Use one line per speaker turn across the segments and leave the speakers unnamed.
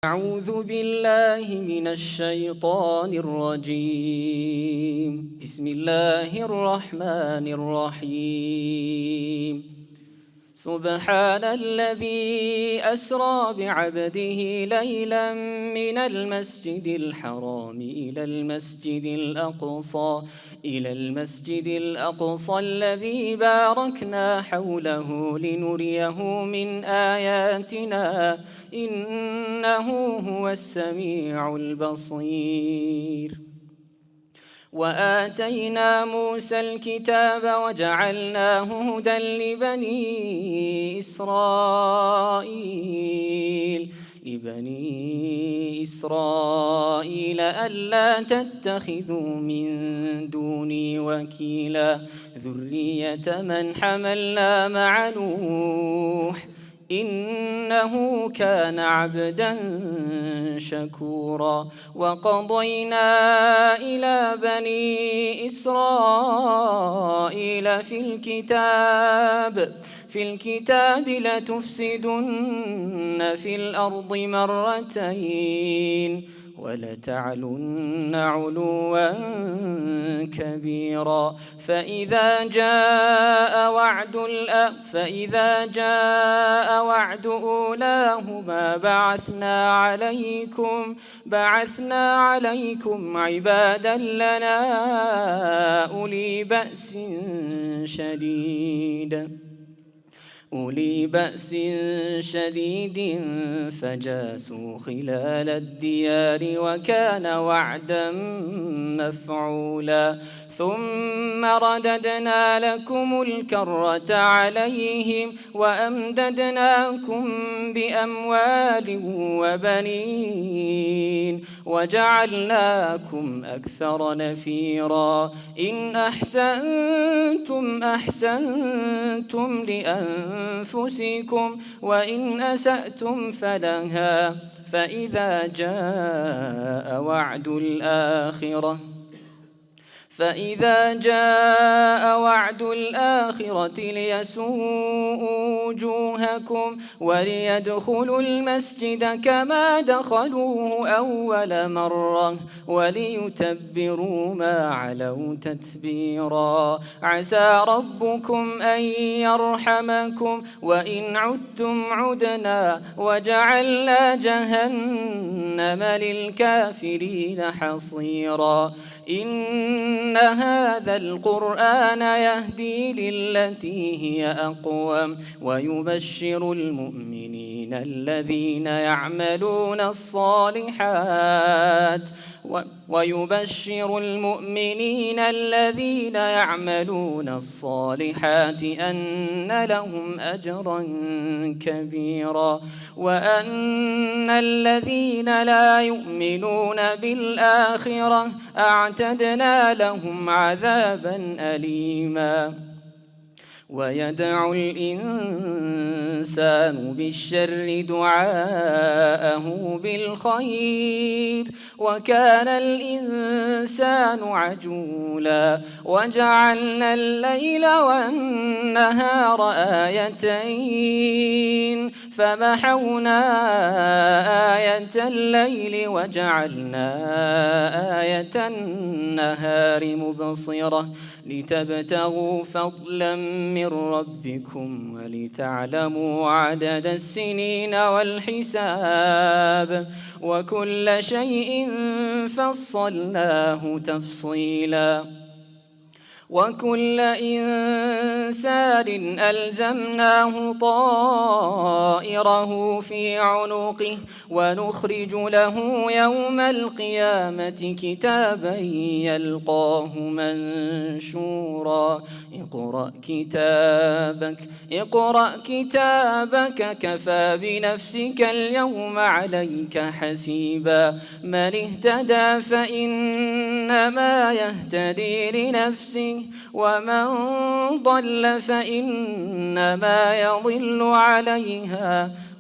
أعوذ بالله من الشيطان الرجيم. بسم الله الرحمن الرحيم. سبحان الذي أسرى بعبده ليلا من المسجد الحرام إلى المسجد الأقصى الذي باركنا حوله لنريه من آياتنا إنه هو السميع البصير. وآتينا موسى الكتاب وجعلناه هدى لبني إسرائيل ألا تتخذوا من دوني وكيلا ذرية من حملنا مع نوح إنه كان عبدا شكورا. وقضينا إلى بني إسرائيل في الكتاب لتفسدن في الأرض مرتين ولتعلن علوا كبيرا. فإذا جاء وعد أولاهما بعثنا عليكم عبادا لنا أولي بأس شديد فجاسوا خلال الديار وكان وعدا مفعولا. ثم رددنا لكم الكرة عليهم وأمددناكم بأموال وبنين وجعلناكم أكثر نفيرا. إن أحسنتم لأنفسكم وإن أسأتم فلها. فإذا جاء وعد الآخرة ليسوءوا وجوهكم وليدخلوا المسجد كما دخلوه أول مرة وليتبروا ما علوا تتبيرا. عسى ربكم أن يرحمكم وإن عدتم عدنا وجعلنا جهنم للكافرين حصيرا. إن هذا القرآن يهدي للتي هي أقوم ويبشر المؤمنين الذين يعملون الصالحات أن لهم أجرا كبيرا. وأن الذين لا يؤمنون بالآخرة أعتدنا لهم عذابا أليما. ويدعو الإنسان بالشر دعاءه بالخير وكان الإنسان عجولا. وجعلنا الليل والنهار آيتين فمحونا آية الليل وجعلنا آية النهار مبصرة لتبتغوا فضلا من ربكم ولتعلموا عدد السنين والحساب وكل شيء فصلناه تفصيلا. وكل إنسان ألزمناه طائره في عنقه ونخرج له يوم القيامة كتابا يلقاه منشورا. اقرأ كتابك كفى بنفسك اليوم عليك حسيبا. من اهتدى فإنما يهتدي لنفسه ومن ضل فإنما يضل عليها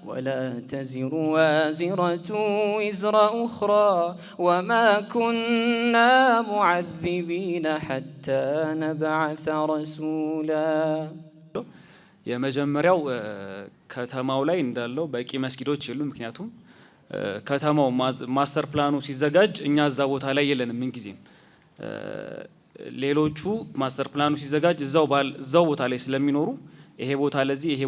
ولا تزر وازرة وزر أخرى وما كنا معذبين حتى نبعث رسولا.
የመጀመሪያው ከተማው ላይ እንዳለው በቂ መስጊዶች የሉ። ምክንያቱም ከተማው ማስተር ፕላኑ ሲዘጋጅ እኛ እዛ ቦታ ላይ የለንም ምን ጊዜም ሌሎቹ ማስተር ፕላኑ ሲዘጋጅ እዛው ቦታ ላይ ስለሚኖሩ ይሄ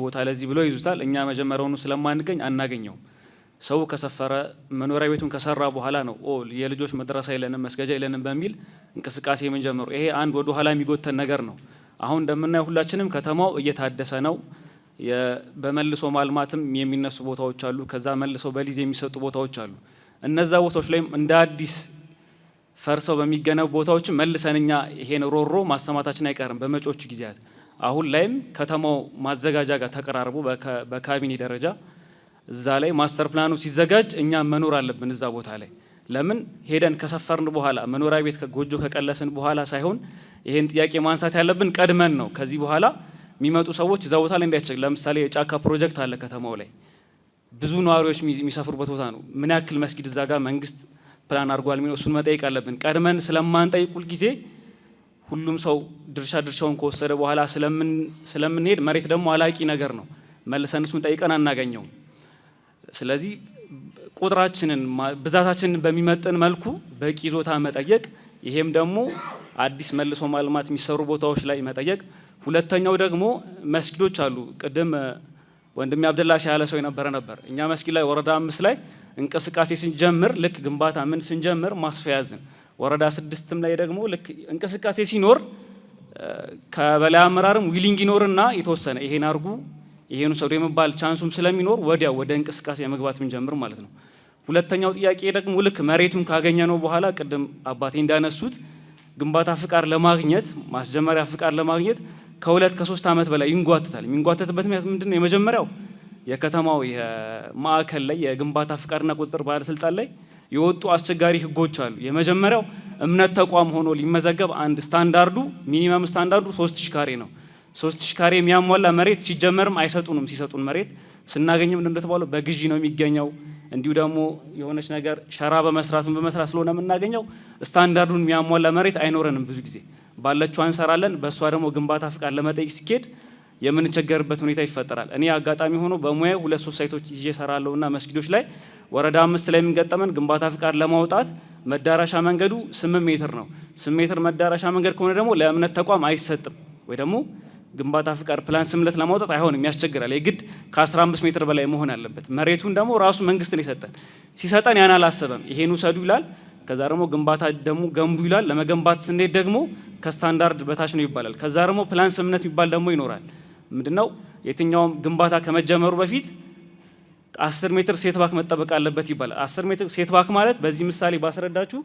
ቦታ ለዚህ ብሎ ይዙታል እኛ መጀመሪያውኑ ስለማንገኝ አናገኘው ሰው ከሰፈረ መኖሪያ ቤቱን ከሰራ በኋላ ነው የልጆች መድረሳ የለንም መስገጃ የለንም በሚል እንቅስቃሴ የምንጀምረው ይሄ አንድ ወደ ኋላ የሚጎተን ነገር ነው አሁን እንደምናየው ሁላችንም ከተማው እየታደሰ ነው በመልሶ ማልማትም የሚነሱ ቦታዎች አሉ ከዛ መልሰው በሊዝ የሚሰጡ ቦታዎች አሉ እነዛ ቦታዎች ላይም እንደ አዲስ ፈርሰው በሚገነቡ ቦታዎች መልሰንኛ ይሄን ሮሮ ማሰማታችን አይቀርም በመጪዎቹ ጊዜያት አሁን ላይም ከተማው ማዘጋጃ ጋር ተቀራርቦ በካቢኔ ደረጃ እዛ ላይ ማስተር ፕላኑ ሲዘጋጅ እኛ መኖር አለብን እዛ ቦታ ላይ ለምን ሄደን ከሰፈርን በኋላ መኖሪያ ቤት ከጎጆ ከቀለስን በኋላ ሳይሆን ይሄን ጥያቄ ማንሳት ያለብን ቀድመን ነው ከዚህ በኋላ የሚመጡ ሰዎች እዛ ቦታ ላይ እንዳይቸገሩ ለምሳሌ የጫካ ፕሮጀክት አለ ከተማው ላይ ብዙ ነዋሪዎች የሚሰፍሩበት ቦታ ነው ምን ያክል መስጊድ እዛ ጋር መንግስት ፕላን አድርጓል ምን እሱን መጠየቅ አለብን ቀድመን ስለማንጠይቅ ሁሉ ጊዜ ሁሉም ሰው ድርሻውን ከወሰደ በኋላ ስለምንሄድ መሬት ደግሞ አላቂ ነገር ነው መልሰን እሱን ጠይቀን አናገኘው ስለዚህ ቁጥራችንን ብዛታችንን በሚመጥን መልኩ በቂ ይዞታ መጠየቅ ይሄም ደግሞ አዲስ መልሶ ማልማት የሚሰሩ ቦታዎች ላይ መጠየቅ ሁለተኛው ደግሞ መስጊዶች አሉ ቅድም ወንድሜ አብደላ ሲያለ ሰው ነበር እኛ መስጊድ ላይ ወረዳ 5 ላይ እንቅስቃሴ ስንጀምር ልክ ግንባታ ምን ስንጀምር ማስፈያዝን ወረዳ 6ም ላይ ደግሞ ልክ እንቅስቃሴ ሲኖር ከበላይ አመራርም ዊሊንግ ይኖርና የተወሰነ ይሄን አርጉ ይሄኑ ሰው የመባል ቻንሱም ስለሚኖር ወዲያው ወደ እንቅስቃሴ መግባት ምን ጀምር ማለት ነው ሁለተኛው ጥያቄ ደግሞ ልክ መሬቱን ካገኘ ነው በኋላ ቅድም አባቴ እንዳነሱት ግንባታ ፍቃድ ለማግኘት ማስጀመሪያ ፍቃድ ለማግኘት ከ2-3 አመት በላይ ይንጓተታል የሚንጓተትበት ምንድነው የመጀመሪያው የከተማው የማዕከል ላይ የግንባታ ፍቃድና ቁጥጥር ባለስልጣን ላይ የወጡ አስቸጋሪ ህጎች አሉ የመጀመሪያው እምነት ተቋም ሆኖ ሊመዘገብ አንድ ስታንዳርዱ ሚኒመም ስታንዳርዱ 3000 ካሬ ነው 3000 ካሬ የሚያሟላ መሬት ሲጀመርም አይሰጡንም ሲሰጡን መሬት ስናገኝም እንደተባለው በግዢ ነው የሚገኘው እንዲሁ ደግሞ የሆነች ነገር ሸራ በመስራት ስለሆነ የምናገኘው ስታንዳርዱን የሚያሟላ መሬት አይኖረንም ብዙ ጊዜ ባለችው አንሰራለን በእሷ ደግሞ ግንባታ ፍቃድ ለመጠየቅ ሲኬድ የምንቸገርበት ሁኔታ ይፈጠራል እኔ አጋጣሚ ሆኖ በሙያ 2-3 ሳይቶች ይዤ እሰራለሁና መስጊዶች ላይ ወረዳ 5 ላይ የምንገጠመን ግንባታ ፍቃድ ለማውጣት መዳረሻ መንገዱ 8 ሜትር ነው 8 ሜትር መዳረሻ መንገድ ከሆነ ደግሞ ለእምነት ተቋም አይሰጥም ወይ ደግሞ ግንባታ ፍቃድ ፕላን ስምለት ለማውጣት አይሆንም ያስቸግራል የግድ ከ15 ሜትር በላይ መሆን አለበት መሬቱን ደግሞ ራሱ መንግስት ነው ሲሰጠን ያን አላሰበም ይሄን ውሰዱ ይላል ከዛ ደግሞ ግንባታ ደግሞ ገንቡ ይላል ለመገንባት ስንሄድ ደግሞ ከስታንዳርድ በታች ነው ይባላል ከዛ ደግሞ ፕላን ስምነት የሚባል ደግሞ ይኖራል ምንድነው የትኛውም ግንባታ ከመጀመሩ በፊት 10 ሜትር ሴትባክ መጠበቅ አለበት ይባላል 10 ሜትር ሴትባክ ማለት በዚህ ምሳሌ ባስረዳችሁ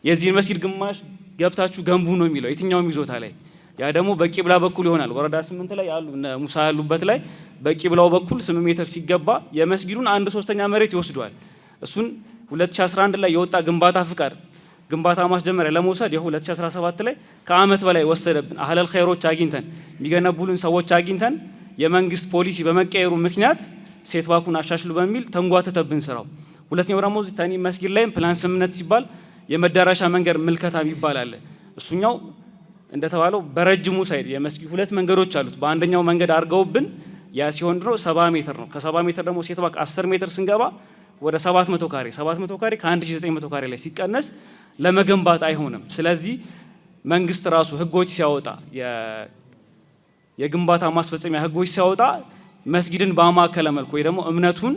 የዚህን መስጊድ ግማሽ ገብታችሁ ገንቡ ነው የሚለው የትኛውም ይዞታ ላይ ያ ደግሞ በቂብላ በኩል ይሆናል ወረዳ 8 ላይ ያሉ ሙሳ ያሉበት ላይ በቂብላው በኩል 8 ሜትር ሲገባ የመስጊዱን 1/3 መሬት ይወስዷል እሱን 2011 ላይ የወጣ ግንባታ ፍቃድ ግንባታ ማስጀመሪያ ለመውሰድ የ2017 ላይ ከአመት በላይ ወሰደብን አህለል ኸይሮች አግኝተን የሚገነቡልን ሰዎች አግኝተን የመንግስት ፖሊሲ በመቀየሩ ምክንያት ሴትባኩን አሻሽሉ በሚል ተንጓተተብን ስራው ሁለተኛው ደግሞ ታኒ መስጊድ ላይ ፕላን ስምነት ሲባል የመዳረሻ መንገድ ምልከታ ይባላል እሱኛው እንደተባለው በረጅሙ ሳይድ የመስጊድ ሁለት መንገዶች አሉት በአንደኛው መንገድ አርገውብን ያ ሲሆን ድሮ 70 ሜትር ነው ከ70 ሜትር ደግሞ ሴትባክ 10 ሜትር ስንገባ ወደ 700 ካሬ ከ1900 ካሬ ላይ ሲቀነስ ለመገንባት አይሆንም ስለዚህ መንግስት ራሱ ህጎች ሲያወጣ የግንባታ ማስፈጸሚያ ህጎች ሲያወጣ መስጊድን ባማከለ መልኩ ወይ ደግሞ እምነቱን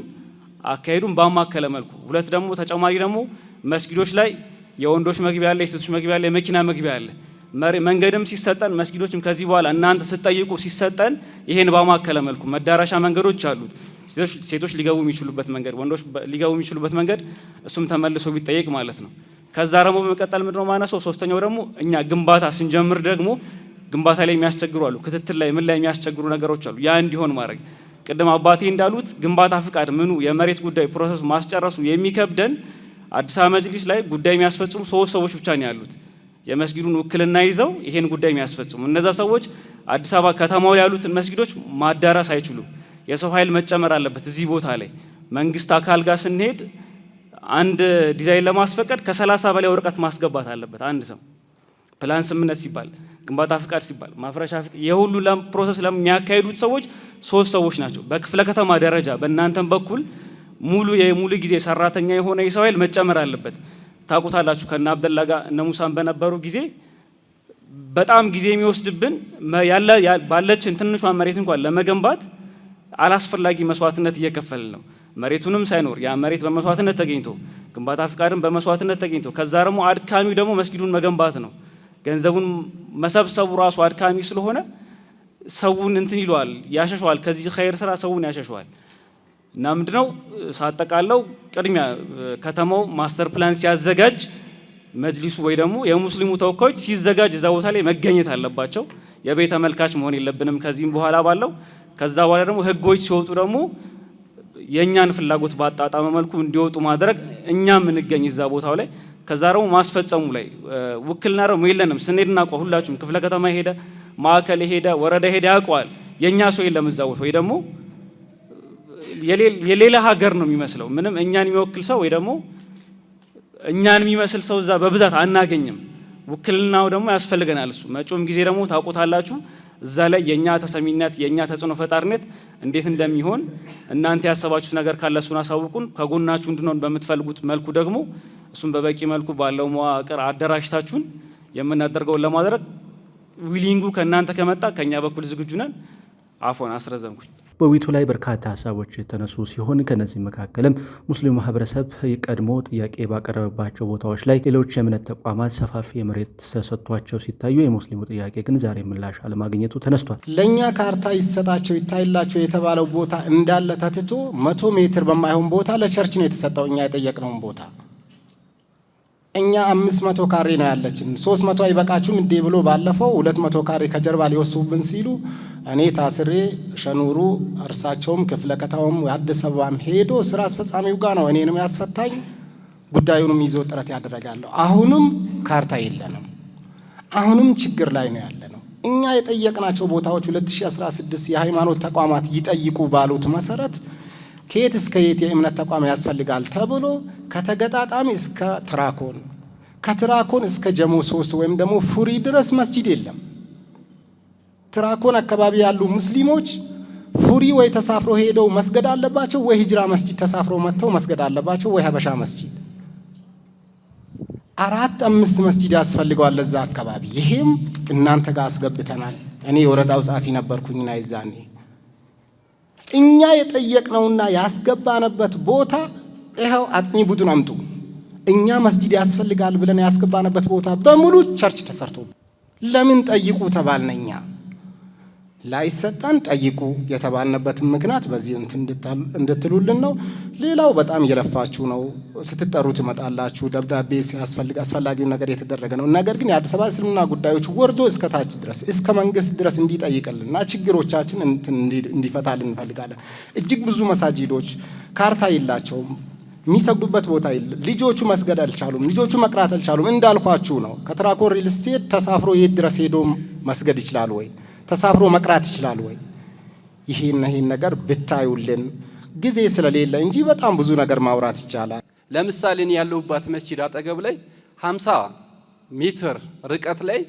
አካሄዱን ባማከለ መልኩ ሁለት ደግሞ ተጨማሪ ደግሞ መስጊዶች ላይ የወንዶች መግቢያ አለ የሴቶች መግቢያ አለ የመኪና መግቢያ አለ መንገድም ሲሰጠን መስጊዶችም ከዚህ በኋላ እናንተ ስትጠይቁ ሲሰጠን ይሄን ባማከለ መልኩ መዳረሻ መንገዶች አሉት ሴቶች ሊገቡ የሚችሉበት መንገድ ወንዶች ሊገቡ የሚችሉበት መንገድ እሱም ተመልሶ ቢጠየቅ ማለት ነው ከዛ ደግሞ በመቀጠል ምንድነው ማነሰው ሶስተኛው ደግሞ እኛ ግንባታ ስንጀምር ደግሞ ግንባታ ላይ የሚያስቸግሩ አሉ ክትትል ላይ ምን ላይ የሚያስቸግሩ ነገሮች አሉ ያ እንዲሆን ማድረግ ቅድም አባቴ እንዳሉት ግንባታ ፍቃድ ምኑ የመሬት ጉዳይ ፕሮሰስ ማስጨረሱ የሚከብደን አዲስ አበባ መጅሊስ ላይ ጉዳይ የሚያስፈጽሙ 3 ሰዎች ብቻ ነው ያሉት የመስጊዱን ውክልና ይዘው ይሄን ጉዳይ የሚያስፈጽሙ እነዛ ሰዎች አዲስ አበባ ከተማው ያሉትን መስጊዶች ማዳረስ አይችሉም የሰው ኃይል መጨመር አለበት እዚህ ቦታ ላይ መንግስት አካል ጋር ስንሄድ አንድ ዲዛይን ለማስፈቀድ ከ30 በላይ ወረቀት ማስገባት አለበት አንድ ሰው ፕላን ስምነት ሲባል ግንባታ ፍቃድ ሲባል ማፍረሻ የሁሉ ፕሮሰስ ለሚያካሂዱት ሰዎች 3 ሰዎች ናቸው በክፍለ ከተማ ደረጃ በእናንተም በኩል ሙሉ ጊዜ ሰራተኛ የሆነ የሰው ኃይል መጨመር አለበት። ታውቁታላችሁ ከነ አብደላ ጋር እነ ሙሳን በነበሩ ጊዜ በጣም ጊዜ የሚወስድብን ባለችን ትንሿን መሬት እንኳን ለመገንባት አላስፈላጊ መስዋዕትነት እየከፈልን ነው። መሬቱንም ሳይኖር ያ መሬት በመስዋዕትነት ተገኝቶ ግንባታ ፍቃድም በመስዋዕትነት ተገኝቶ ከዛ ደግሞ አድካሚው ደግሞ መስጊዱን መገንባት ነው። ገንዘቡን መሰብሰቡ ራሱ አድካሚ ስለሆነ ሰውን እንትን ይሏል ያሸሸዋል። ከዚህ ኸይር ስራ ሰውን ያሸሸዋል። እና ምንድነው ሳጠቃለው ቅድሚያ ከተማው ማስተር ፕላን ሲያዘጋጅ መጅሊሱ ወይ ደግሞ የሙስሊሙ ተወካዮች ሲዘጋጅ እዛ ቦታ ላይ መገኘት አለባቸው። የቤተ ተመልካች መሆን የለብንም ከዚህም በኋላ ባለው። ከዛ በኋላ ደግሞ ህጎች ሲወጡ ደግሞ የኛን ፍላጎት ባጣጣመ መልኩ እንዲወጡ ማድረግ እኛም እንገኝ እዛ ቦታው ላይ። ከዛ ደግሞ ማስፈጸሙ ላይ ውክልና ደግሞ የለንም። ስንሄድና ሁላችሁም ክፍለ ከተማ ሄደ ማዕከል ሄደ ወረዳ ሄደ ያውቀዋል። የኛ ሰው የለም እዛ ቦታ ወይ ደግሞ የሌላ ሀገር ነው የሚመስለው። ምንም እኛን የሚወክል ሰው ወይ ደግሞ እኛን የሚመስል ሰው እዛ በብዛት አናገኝም። ውክልናው ደግሞ ያስፈልገናል። እሱ መጪውም ጊዜ ደግሞ ታውቁታላችሁ። እዛ ላይ የኛ ተሰሚነት የኛ ተጽዕኖ ፈጣሪነት እንዴት እንደሚሆን እናንተ ያሰባችሁት ነገር ካለ እሱን አሳውቁን። ከጎናችሁ እንድንሆን በምትፈልጉት መልኩ ደግሞ እሱን በበቂ መልኩ ባለው መዋቅር አደራጅታችሁን የምናደርገውን ለማድረግ ዊሊንጉ ከእናንተ ከመጣ ከኛ በኩል ዝግጁ ነን። አፎን አስረዘምኩኝ።
በውይይቱ ላይ በርካታ ሀሳቦች የተነሱ ሲሆን ከነዚህ መካከልም ሙስሊሙ ማህበረሰብ ቀድሞ ጥያቄ ባቀረበባቸው ቦታዎች ላይ ሌሎች የእምነት ተቋማት ሰፋፊ የመሬት ተሰጥቷቸው ሲታዩ የሙስሊሙ ጥያቄ ግን ዛሬ ምላሽ አለማግኘቱ ተነስቷል።
ለኛ ካርታ ይሰጣቸው ይታይላቸው የተባለው ቦታ እንዳለ ተትቶ 100 ሜትር በማይሆን ቦታ ለቸርች ነው የተሰጠው። እኛ የጠየቅነውን ቦታ እኛ 500 ካሬ ነው ያለችን 300 አይበቃችሁም እንዴ ብሎ ባለፈው 200 ካሬ ከጀርባ ሊወስዱብን ሲሉ እኔ ታስሬ ሸኑሩ እርሳቸውም ክፍለ ከተማውም አዲስ አበባም ሄዶ ስራ አስፈጻሚው ጋር ነው እኔንም ያስፈታኝ ጉዳዩንም ይዞ ጥረት ያደረጋለሁ። አሁንም ካርታ የለንም። አሁንም ችግር ላይ ነው ያለነው። እኛ የጠየቅናቸው ቦታዎች 2016 የሃይማኖት ተቋማት ይጠይቁ ባሉት መሰረት ከየት እስከ የት የእምነት ተቋም ያስፈልጋል ተብሎ ከተገጣጣሚ እስከ ትራኮን ከትራኮን እስከ ጀሞ 3 ወይም ደግሞ ፉሪ ድረስ መስጂድ የለም። ትራኮን አካባቢ ያሉ ሙስሊሞች ፉሪ ወይ ተሳፍሮ ሄደው መስገድ አለባቸው ወይ ሂጅራ መስጂድ ተሳፍሮ መጥተው መስገድ አለባቸው ወይ ሀበሻ መስጂድ 4-5 መስጂድ ያስፈልገዋል ለዛ አካባቢ። ይሄም እናንተ ጋር አስገብተናል። እኔ የወረዳው ጻፊ ነበርኩኝና ይዛኔ እኛ የጠየቅነውና ያስገባነበት ቦታ ይሄው አጥኚ ቡድን አምጡ እኛ መስጂድ ያስፈልጋል ብለን ያስገባነበት ቦታ በሙሉ ቸርች ተሰርቶ ለምን ጠይቁ ተባልነኛ? ላይሰጣን ጠይቁ የተባልነበት ምክንያት በዚህ እንድትሉልን ነው። ሌላው በጣም እየለፋችሁ ነው። ስትጠሩ ትመጣላችሁ። ደብዳቤ ሲያስፈልግ አስፈላጊው ነገር የተደረገ ነው። ነገር ግን የአዲስ አበባ እስልምና ጉዳዮች ወርዶ እስከ ታች ድረስ እስከ መንግስት ድረስ እንዲጠይቅልና ችግሮቻችን እንዲፈታልን እንፈልጋለን። እጅግ ብዙ መሳጂዶች ካርታ የላቸውም። የሚሰግዱበት ቦታ የለም። ልጆቹ መስገድ አልቻሉም። ልጆቹ መቅራት አልቻሉም። እንዳልኳችሁ ነው። ከትራኮን ሪል ስቴት ተሳፍሮ የት ድረስ ሄዶ መስገድ ይችላል ወይ? ተሳፍሮ መቅራት ይችላል ወይ? ይሄን ነገር ብታዩልን ጊዜ ስለሌለ እንጂ በጣም ብዙ ነገር ማውራት ይቻላል።
ለምሳሌ እኔ ያለሁባት መስጂድ አጠገብ ላይ 50 ሜትር ርቀት ላይ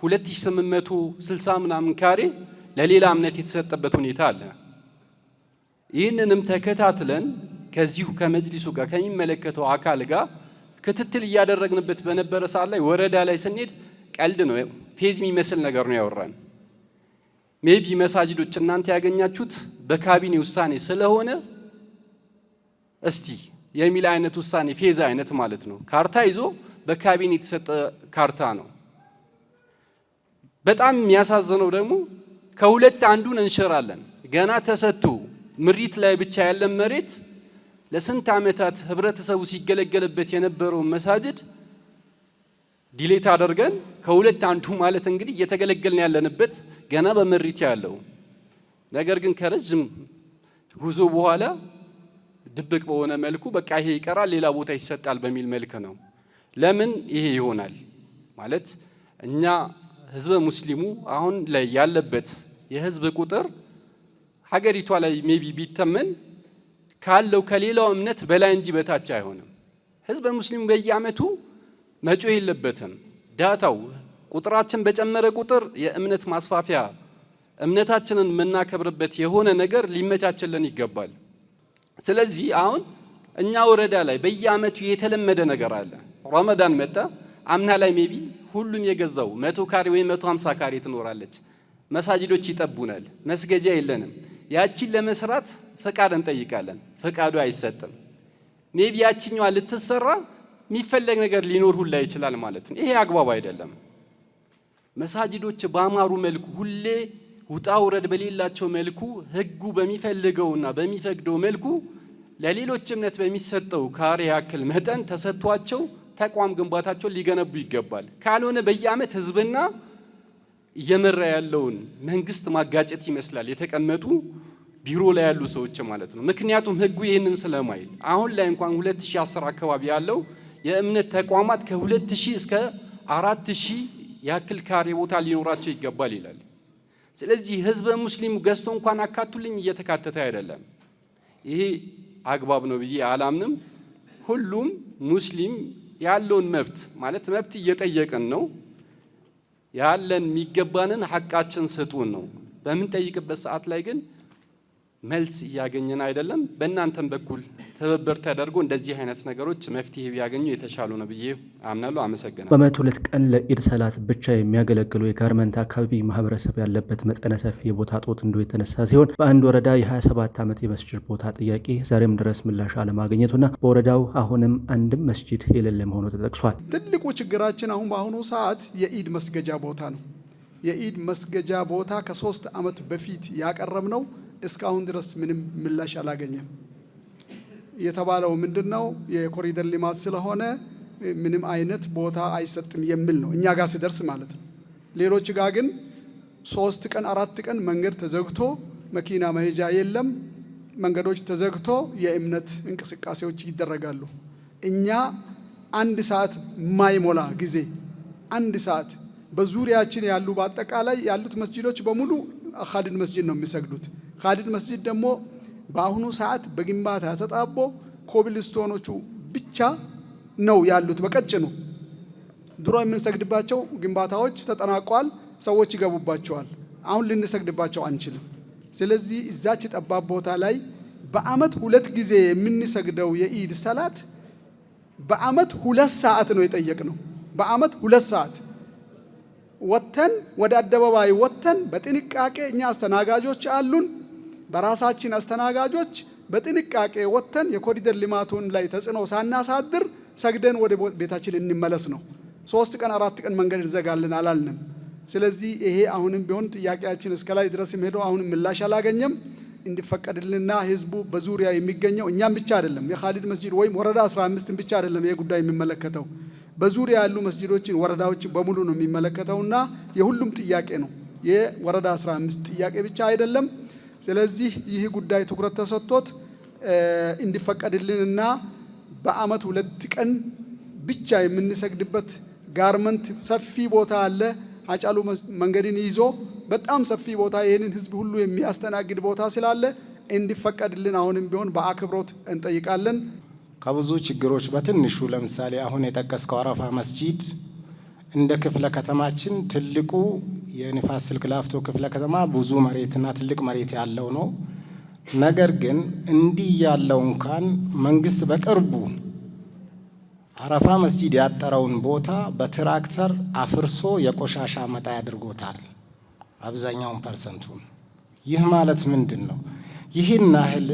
2860 ምናምን ካሬ ለሌላ እምነት የተሰጠበት ሁኔታ አለ። ይህንንም ተከታትለን ከዚሁ ከመጅሊሱ ጋር ከሚመለከተው አካል ጋር ክትትል እያደረግንበት በነበረ ሰዓት ላይ ወረዳ ላይ ስንሄድ ቀልድ ነው ፌዝ የሚመስል ነገር ነው ያወራን። ሜቢ መሳጅዶች እናንተ ያገኛችሁት በካቢኔ ውሳኔ ስለሆነ እስቲ የሚል አይነት ውሳኔ ፌዝ አይነት ማለት ነው። ካርታ ይዞ በካቢኔ የተሰጠ ካርታ ነው። በጣም የሚያሳዝነው ደግሞ ከሁለት አንዱን እንሽራለን። ገና ተሰጥቶ ምሪት ላይ ብቻ ያለ መሬት ለስንት ዓመታት ህብረተሰቡ ሲገለገልበት የነበረው መሳጅድ ዲሌት አድርገን ከሁለት አንዱ ማለት እንግዲህ እየተገለገልን ያለንበት ገና በመሪት ያለው ነገር ግን ከረጅም ጉዞ በኋላ ድብቅ በሆነ መልኩ በቃ ይሄ ይቀራል ሌላ ቦታ ይሰጣል በሚል መልክ ነው። ለምን ይሄ ይሆናል ማለት እኛ ህዝበ ሙስሊሙ አሁን ላይ ያለበት የህዝብ ቁጥር ሀገሪቷ ላይ ሜቢ ቢተመን ካለው ከሌላው እምነት በላይ እንጂ በታች አይሆንም። ህዝበ ሙስሊሙ በየዓመቱ መጮህ የለበትም። ዳታው ቁጥራችን በጨመረ ቁጥር የእምነት ማስፋፊያ እምነታችንን የምናከብርበት የሆነ ነገር ሊመቻችልን ይገባል። ስለዚህ አሁን እኛ ወረዳ ላይ በየአመቱ የተለመደ ነገር አለ። ረመዳን መጣ፣ አምና ላይ ሜቢ ሁሉም የገዛው 100 ካሬ ወይ 150 ካሬ ትኖራለች። መሳጅዶች ይጠቡናል፣ መስገጃ የለንም። ያቺን ለመስራት ፈቃድ እንጠይቃለን፣ ፈቃዱ አይሰጥም። ሜቢ ያቺኛዋ ልትሰራ የሚፈለግ ነገር ሊኖር ሁላ ይችላል ማለት ነው። ይሄ አግባብ አይደለም። መሳጅዶች ባማሩ መልኩ ሁሌ ውጣ ውረድ በሌላቸው መልኩ ህጉ በሚፈልገውና በሚፈቅደው መልኩ ለሌሎች እምነት በሚሰጠው ካሬ ያክል መጠን ተሰጥቷቸው ተቋም ግንባታቸውን ሊገነቡ ይገባል። ካልሆነ በየአመት ህዝብና እየመራ ያለውን መንግስት ማጋጨት ይመስላል የተቀመጡ ቢሮ ላይ ያሉ ሰዎች ማለት ነው። ምክንያቱም ህጉ ይህንን ስለማይል አሁን ላይ እንኳን 2010 አካባቢ ያለው የእምነት ተቋማት ከ2000 እስከ 4000 ያክል ካሬ ቦታ ሊኖራቸው ይገባል ይላል። ስለዚህ ህዝበ ሙስሊሙ ገዝቶ እንኳን አካቱልኝ እየተካተተ አይደለም። ይሄ አግባብ ነው ብዬ አላምንም። ሁሉም ሙስሊም ያለውን መብት ማለት መብት እየጠየቅን ነው። ያለን የሚገባንን ሐቃችን ስጡን ነው። በምንጠይቅበት ሰዓት ላይ ግን መልስ እያገኘን አይደለም። በእናንተም በኩል ትብብር ተደርጎ እንደዚህ አይነት ነገሮች መፍትሄ ቢያገኙ የተሻሉ ነው ብዬ አምናለሁ። አመሰግናለሁ።
በዓመት 2 ቀን ለኢድ ሰላት ብቻ የሚያገለግሉ የጋርመንት አካባቢ ማህበረሰብ ያለበት መጠነ ሰፊ የቦታ ጦት እንዶ የተነሳ ሲሆን በአንድ ወረዳ የ27 ዓመት የመስጂድ ቦታ ጥያቄ ዛሬም ድረስ ምላሽ አለማግኘቱና በወረዳው አሁንም አንድም መስጂድ የሌለ መሆኑ ተጠቅሷል።
ትልቁ ችግራችን አሁን በአሁኑ ሰዓት የኢድ መስገጃ ቦታ ነው። የኢድ መስገጃ ቦታ ከ3 ዓመት በፊት ያቀረብነው እስካሁን ድረስ ምንም ምላሽ አላገኘም። የተባለው ምንድነው የኮሪደር ልማት ስለሆነ ምንም አይነት ቦታ አይሰጥም የሚል ነው፣ እኛ ጋር ሲደርስ ማለት ነው። ሌሎች ጋር ግን 3 ቀን 4 ቀን መንገድ ተዘግቶ መኪና መሄጃ የለም፣ መንገዶች ተዘግቶ የእምነት እንቅስቃሴዎች ይደረጋሉ። እኛ 1 ሰዓት ማይሞላ ጊዜ 1 ሰዓት በዙሪያችን ያሉ በአጠቃላይ ያሉት መስጂዶች በሙሉ ኻሊድ መስጂድ ነው የሚሰግዱት። ኻሊድ መስጂድ ደግሞ በአሁኑ ሰዓት በግንባታ ተጣቦ ኮብልስቶኖቹ ብቻ ነው ያሉት በቀጭኑ። ድሮ የምንሰግድባቸው ግንባታዎች ተጠናቋል፣ ሰዎች ይገቡባቸዋል። አሁን ልንሰግድባቸው አንችልም። ስለዚህ እዛች ጠባብ ቦታ ላይ በአመት 2 ጊዜ የምንሰግደው የኢድ ሰላት በአመት 2 ሰዓት ነው የጠየቅነው። በአመት 2 ሰዓት ወተን ወደ አደባባይ ወተን በጥንቃቄ እኛ አስተናጋጆች አሉን። በራሳችን አስተናጋጆች በጥንቃቄ ወተን የኮሪደር ልማቱን ላይ ተጽዕኖ ሳናሳድር ሰግደን ወደ ቤታችን እንመለስ ነው። 3 ቀን 4 ቀን መንገድ እንዘጋለን አላልንም። ስለዚህ ይሄ አሁንም ቢሆን ጥያቄያችን እስከ ላይ ድረስ ሄዶ አሁንም ምላሽ አላገኘም። እንዲፈቀድልና ህዝቡ በዙሪያ የሚገኘው እኛም ብቻ አይደለም፣ የኻሊድ መስጂድ ወይም ወረዳ 15 ብቻ አይደለም ይሄ ጉዳይ የሚመለከተው፣ በዙሪያ ያሉ መስጂዶችን ወረዳዎችን በሙሉ ነው የሚመለከተውና የሁሉም ጥያቄ ነው። የወረዳ 15 ጥያቄ ብቻ አይደለም። ስለዚህ ይህ ጉዳይ ትኩረት ተሰጥቶት እንዲፈቀድልንና በአመት 2 ቀን ብቻ የምንሰግድበት ጋርመንት ሰፊ ቦታ አለ። አጫሉ መንገድን ይዞ በጣም ሰፊ ቦታ ይህንን ህዝብ ሁሉ የሚያስተናግድ ቦታ ስላለ እንዲፈቀድልን አሁንም ቢሆን በአክብሮት እንጠይቃለን።
ከብዙ ችግሮች በትንሹ ለምሳሌ አሁን የጠቀስከው አረፋ መስጂድ እንደ ክፍለ ከተማችን ትልቁ የንፋስ ስልክ ላፍቶ ክፍለ ከተማ ብዙ መሬትና ትልቅ መሬት ያለው ነው። ነገር ግን እንዲህ ያለው እንኳን መንግስት በቅርቡ አረፋ መስጂድ ያጠረውን ቦታ በትራክተር አፍርሶ የቆሻሻ መጣያ አድርጎታል፣ አብዛኛውን ፐርሰንቱን። ይህ ማለት ምንድን ነው? ይህን ያህል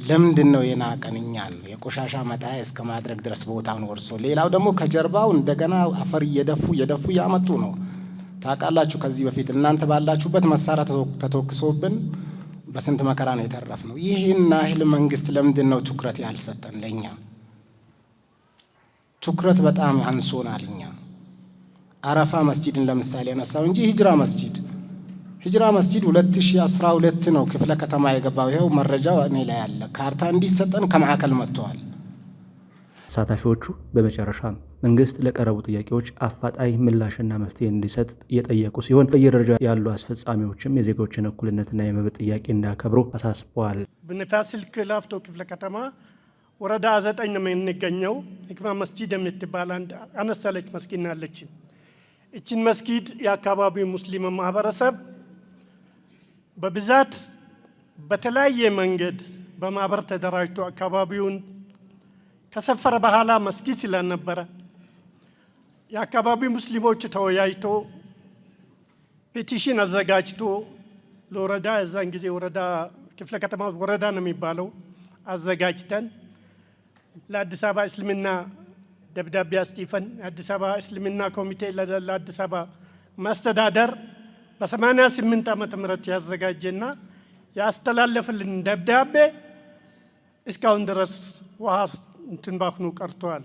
ለምንድን ነው የናቀን እኛን የቆሻሻ መጣያ እስከ ማድረግ ድረስ ቦታውን ወርሶ፣ ሌላው ደግሞ ከጀርባው እንደገና አፈር እየደፉ ያመጡ ነው። ታውቃላችሁ፣ ከዚህ በፊት እናንተ ባላችሁበት መሳሪያ ተተኩሶብን በስንት መከራ ነው የተረፍነው። ይህን ያህል መንግስት ለምንድን ነው ትኩረት ያልሰጠን? ለኛ ትኩረት በጣም አንሶናል። እኛ አረፋ መስጂድን ለምሳሌ ያነሳው እንጂ ሂጅራ መስጂድ 2012 ነው ክፍለ ከተማ የገባው። ይሄው መረጃው እኔ ላይ ያለ ካርታ እንዲሰጠን ከማዕከል መጥተዋል።
ተሳታፊዎቹ በመጨረሻም መንግስት ለቀረቡ ጥያቄዎች አፋጣኝ ምላሽና መፍትሄ እንዲሰጥ እየጠየቁ ሲሆን በየደረጃ ያሉ አስፈጻሚዎችም የዜጎችን እኩልነትና የመብት ጥያቄ እንዲያከብሩ አሳስበዋል።
በንፋስ ስልክ ላፍቶ ክፍለ ከተማ ወረዳ 9 ነው የምንገኘው። ህክማ መስጂድ የምትባል አንድ አነሳለች መስጊድ አለችን። እቺን መስጊድ የአካባቢው ሙስሊም ማህበረሰብ በብዛት በተለያየ መንገድ በማህበር ተደራጅቶ አካባቢውን ከሰፈረ በኋላ መስጊድ ስለነበረ የአካባቢው ሙስሊሞች ተወያይቶ ፔቲሽን አዘጋጅቶ ለወረዳ እዛን ጊዜ ወረዳ ክፍለ ከተማ ወረዳ ነው የሚባለው አዘጋጅተን ለአዲስ አበባ እስልምና ደብዳቤ አስጢፈን አዲስ አበባ እስልምና ኮሚቴ ለአዲስ አበባ ማስተዳደር በ88 ዓመተ ምህረት ያዘጋጀና ያስተላለፈልን ደብዳቤ እስካሁን ድረስ ውሃ እንትን ባክኑ ቀርቷል።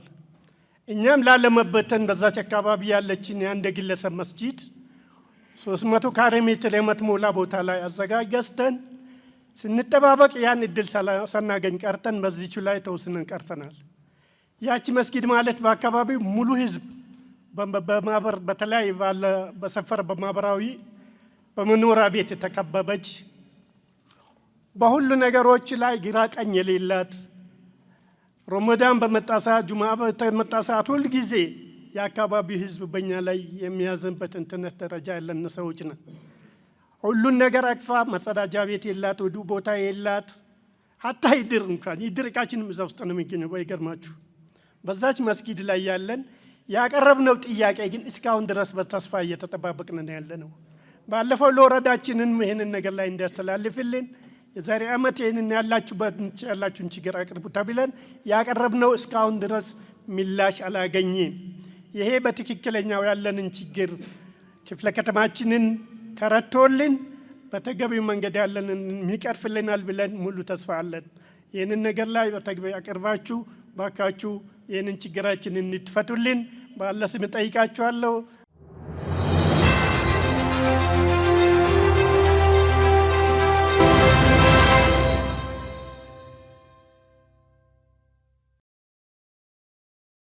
እኛም ላለመበተን በዛች አካባቢ ያለችን የአንድ ግለሰብ መስጂድ 300 ካሬ ሜትር የምትሞላ ቦታ ላይ አዘጋጅ ገዝተን ስንጠባበቅ ያን እድል ሳናገኝ ቀርተን በዚህቹ ላይ ተወስነን ቀርተናል። ያቺ መስጊድ ማለት በአካባቢው ሙሉ ህዝብ በማህበር በተለያየ ባለ በሰፈር በማህበራዊ በመኖሪያ ቤት የተከበበች በሁሉ ነገሮች ላይ ግራ ቀኝ የሌላት ረመዳን በመጣሳ ጁምዓ በመጣሳ ሁሉ ጊዜ የአካባቢው ህዝብ በእኛ ላይ የሚያዘንበት እንትነት ደረጃ ያለን ሰዎች ነን። ሁሉን ነገር አቅፋ መጸዳጃ ቤት የላት ወዱ ቦታ የላት ሀታ ይድር እንኳን ይድር እቃችንም እዛ ውስጥ ነው የሚገኘው። ባይገርማችሁ በዛች መስጊድ ላይ ያለን ያቀረብነው ጥያቄ ግን እስካሁን ድረስ በተስፋ እየተጠባበቅን ነው ያለነው። ባለፈው ለወረዳችንን ይሄንን ነገር ላይ እንዲያስተላልፍልን የዛሬ ዓመት ይሄንን ያላችሁን ችግር አቅርቡ ተብለን ያቀረብነው እስካሁን ድረስ ምላሽ አላገኘም። ይሄ በትክክለኛው ያለንን ችግር ክፍለ ከተማችንን ተረቶልን በተገቢው መንገድ ያለንን የሚቀርፍልናል ብለን ሙሉ ተስፋ አለን። ይህንን ነገር ላይ በተግባር አቅርባችሁ ባካችሁ ይህንን ችግራችንን እንድትፈቱልን በአላህ ስም ጠይቃችኋለሁ።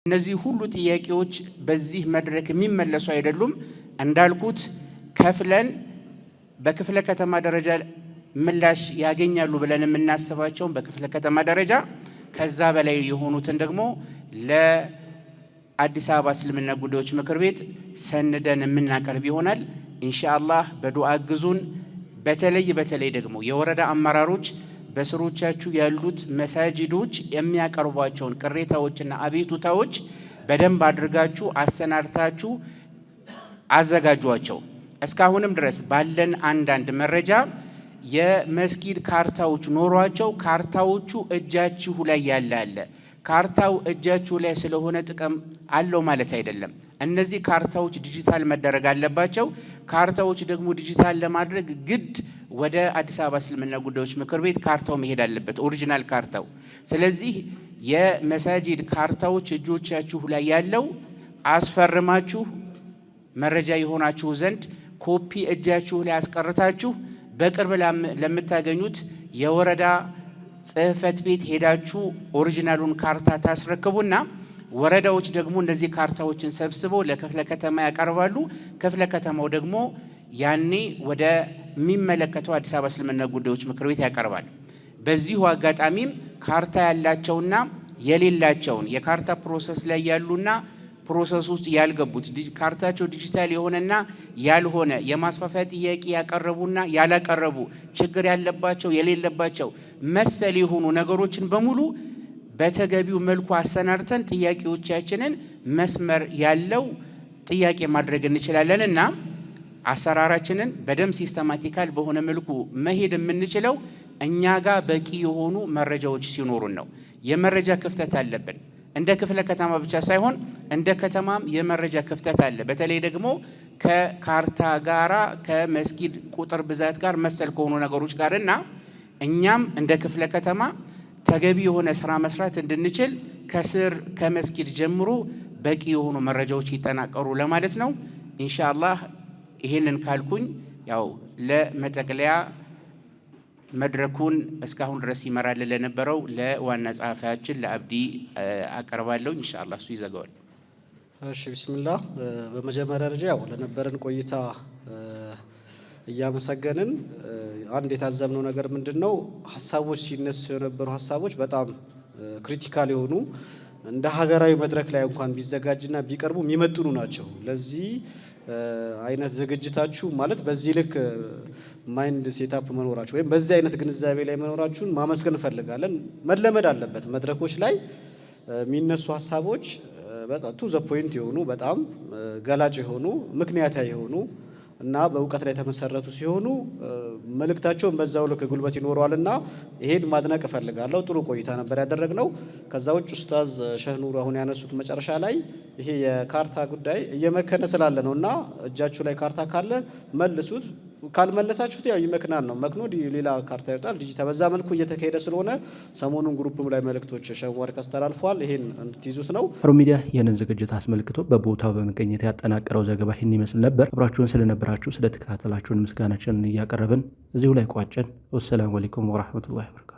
እነዚህ ሁሉ ጥያቄዎች በዚህ መድረክ የሚመለሱ አይደሉም። እንዳልኩት ከፍለን በክፍለ ከተማ ደረጃ ምላሽ ያገኛሉ ብለን የምናስባቸውን በክፍለ ከተማ ደረጃ ከዛ በላይ የሆኑትን ደግሞ ለአዲስ አበባ እስልምና ጉዳዮች ምክር ቤት ሰንደን የምናቀርብ ይሆናል። ኢንሻአላህ በዱዓ አግዙን። በተለይ ደግሞ የወረዳ አመራሮች በስሮቻችሁ ያሉት መሳጅዶች የሚያቀርቧቸውን ቅሬታዎችና አቤቱታዎች በደንብ አድርጋችሁ አሰናድታችሁ አዘጋጇቸው። እስካሁንም ድረስ ባለን አንዳንድ መረጃ የመስጊድ ካርታዎች ኖሯቸው ካርታዎቹ እጃችሁ ላይ ያለ ካርታው እጃችሁ ላይ ስለሆነ ጥቅም አለው ማለት አይደለም። እነዚህ ካርታዎች ዲጂታል መደረግ አለባቸው። ካርታዎች ደግሞ ዲጂታል ለማድረግ ግድ ወደ አዲስ አበባ እስልምና ጉዳዮች ምክር ቤት ካርታው መሄድ አለበት፣ ኦሪጂናል ካርታው። ስለዚህ የመሳጂድ ካርታዎች እጆቻችሁ ላይ ያለው አስፈርማችሁ መረጃ የሆናችሁ ዘንድ ኮፒ እጃችሁ ላይ አስቀርታችሁ በቅርብ ለምታገኙት የወረዳ ጽህፈት ቤት ሄዳችሁ ኦሪጂናሉን ካርታ ታስረክቡና ወረዳዎች ደግሞ እነዚህ ካርታዎችን ሰብስበው ለክፍለ ከተማ ያቀርባሉ። ክፍለ ከተማው ደግሞ ያኔ ወደ የሚመለከተው አዲስ አበባ እስልምና ጉዳዮች ምክር ቤት ያቀርባል። በዚሁ አጋጣሚም ካርታ ያላቸውና የሌላቸውን የካርታ ፕሮሰስ ላይ ያሉና ፕሮሰስ ውስጥ ያልገቡት ካርታቸው ዲጂታል የሆነና ያልሆነ የማስፋፊያ ጥያቄ ያቀረቡና ያላቀረቡ ችግር ያለባቸው የሌለባቸው መሰል የሆኑ ነገሮችን በሙሉ በተገቢው መልኩ አሰናድተን ጥያቄዎቻችንን መስመር ያለው ጥያቄ ማድረግ እንችላለንና አሰራራችንን በደም ሲስተማቲካል በሆነ መልኩ መሄድ የምንችለው እኛ ጋር በቂ የሆኑ መረጃዎች ሲኖሩን ነው። የመረጃ ክፍተት አለብን። እንደ ክፍለ ከተማ ብቻ ሳይሆን እንደ ከተማም የመረጃ ክፍተት አለ። በተለይ ደግሞ ከካርታ ጋራ ከመስጊድ ቁጥር ብዛት ጋር መሰል ከሆኑ ነገሮች ጋርና እኛም እንደ ክፍለ ከተማ ተገቢ የሆነ ስራ መስራት እንድንችል ከስር ከመስጊድ ጀምሮ በቂ የሆኑ መረጃዎች ይጠናቀሩ ለማለት ነው። ኢንሻአላህ ይሄንን ካልኩኝ ያው ለመጠቅለያ መድረኩን እስካሁን ድረስ ይመራል ለነበረው ለዋና ጸሐፊያችን ለአብዲ አቀርባለሁ። ኢንሻአላህ እሱ ይዘጋዋል።
እሺ ቢስሚላህ። በመጀመሪያ ደረጃ ያው ለነበረን ቆይታ እያመሰገንን አንድ የታዘብነው ነገር ምንድነው፣ ሀሳቦች ሲነሱ የነበሩ ሀሳቦች በጣም ክሪቲካል የሆኑ እንደ ሀገራዊ መድረክ ላይ እንኳን ቢዘጋጅና ቢቀርቡ የሚመጥኑ ናቸው። ለዚህ አይነት ዝግጅታችሁ ማለት በዚህ ልክ ማይንድ ሴታፕ መኖራችሁ ወይም በዚህ አይነት ግንዛቤ ላይ መኖራችሁን ማመስገን እንፈልጋለን። መለመድ አለበት። መድረኮች ላይ የሚነሱ ሀሳቦች በጣም ቱ ዘ ፖይንት የሆኑ በጣም ገላጭ የሆኑ ምክንያታዊ የሆኑ እና በእውቀት ላይ የተመሰረቱ ሲሆኑ መልእክታቸውን በዛው ልክ ጉልበት ይኖረዋልና ይሄን ማድነቅ እፈልጋለሁ። ጥሩ ቆይታ ነበር ያደረግነው። ከዛ ውጭ ኡስታዝ ሸህ ኑር አሁን ያነሱት መጨረሻ ላይ ይሄ የካርታ ጉዳይ እየመከነ ስላለ ነውና እጃችሁ ላይ ካርታ ካለ መልሱት፣ ካልመለሳችሁት ያው ይመክናል ነው። መክኖ ሌላ ካርታ ይወጣል ዲጂታል። በዛ መልኩ እየተካሄደ ስለሆነ ሰሞኑን ግሩፕም ላይ መልእክቶች ሸምዋር አስተላልፈዋል። ይሄን እንድትይዙት ነው።
ሀሩን ሚዲያ ይህንን ዝግጅት አስመልክቶ በቦታው በመገኘት ያጠናቀረው ዘገባ ይህን ይመስል ነበር። አብራችሁን ስለነበራችሁ ስለተከታተላችሁን ምስጋናችንን እያቀረብን እዚሁ ላይ ቋጨን። ወሰላሙ አለይኩም ወራህመቱላሂ ወበረካቱሁ።